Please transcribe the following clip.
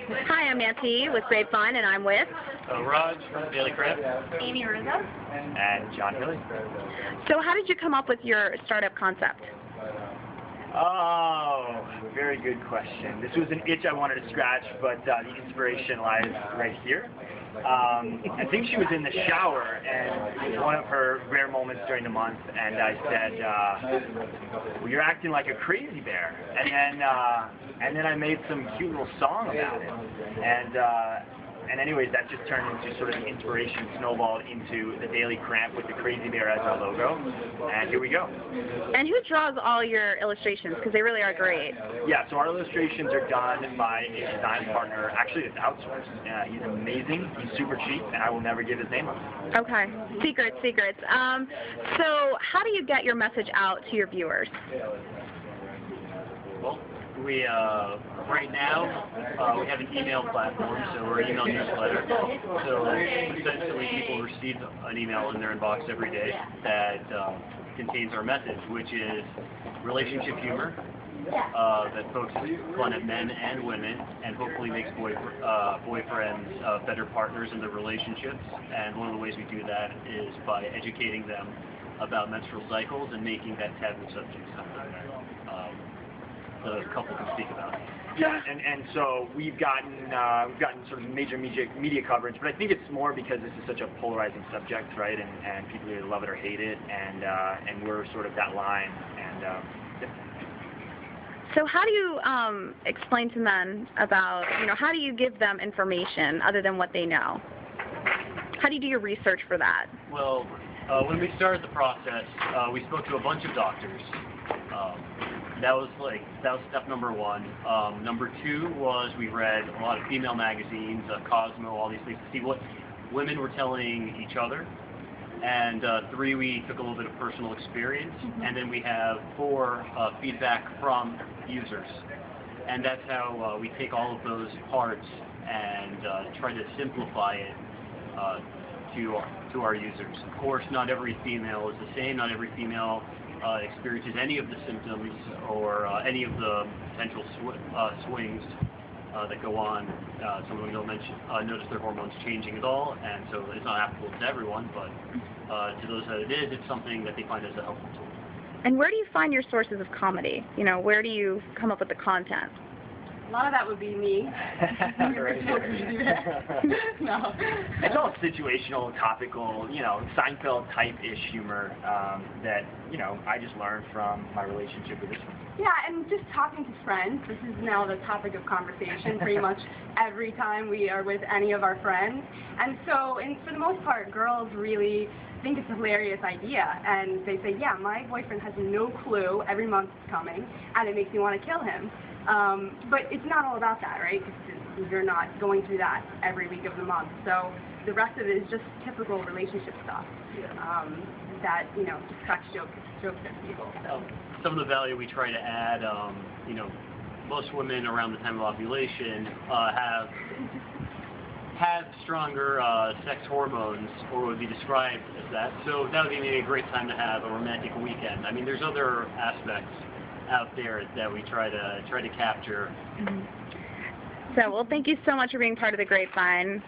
Hi, I'm Nancy with Grapevine, and I'm with Raj from Daily Cramp. Amy Rizzo. And Jon Hilley. So how did you come up with your startup concept? Oh, very good question. This was an itch I wanted to scratch, but the inspiration lies right here. I think she was in the shower, and it was one of her rare moments during the month, and I said, well, you're acting like a crazy bear. And then I made some cute little song about it. And anyways, that just turned into sort of the inspiration, snowballed into the Daily Cramp with the crazy bear as our logo. And here we go. And who draws all your illustrations? Because they really are great. Yeah, so our illustrations are done by a design partner. Actually, it's outsourced. He's amazing. He's super cheap, and I will never give his name up. Okay. Secrets. So how do you get your message out to your viewers? Well, we right now we have an email platform, so we're an email newsletter. So essentially, people receive an email in their inbox every day that contains our message, which is relationship humor that focuses fun at men and women, and hopefully makes boyfriends better partners in their relationships. And one of the ways we do that is by educating them about menstrual cycles and making that taboo subject something that the couple can speak about. Yeah, and so we've gotten sort of major media coverage, but I think it's more because this is such a polarizing subject, right? And people either love it or hate it, and we're sort of that line. And yeah. So how do you explain to men about, how do you give them information other than what they know? How do you do your research for that? Well, when we started the process, we spoke to a bunch of doctors. That was step number one. Number two was we read a lot of female magazines, Cosmo, all these things, to see what women were telling each other. And three, we took a little bit of personal experience. And then we have four, feedback from users. And that's how we take all of those parts and try to simplify it to our users. Of course, not every female is the same. Not every female experiences any of the symptoms or any of the potential swings that go on. Some of them don't notice their hormones changing at all, and so it's not applicable to everyone, but to those that it is, it's something that they find as a helpful tool. And where do you find your sources of comedy? Where do you come up with the content? A lot of that would be me. No. It's all situational, topical, Seinfeld type-ish humor that, I just learned from my relationship with this one. Yeah, and just talking to friends. This is now the topic of conversation pretty much every time we are with any of our friends. And so, for the most part, girls really think it's a hilarious idea, and they say, yeah, my boyfriend has no clue every month it's coming, and it makes me want to kill him. But it's not all about that, right? You're not going through that every week of the month. So the rest of it is just typical relationship stuff that, just cracks jokes at people. So. Some of the value we try to add, most women around the time of ovulation have stronger sex hormones, or would be described as that. So that would be maybe a great time to have a romantic weekend. I mean, there's other aspects out there that we try to capture. So, well, thank you so much for being part of the Grapevine.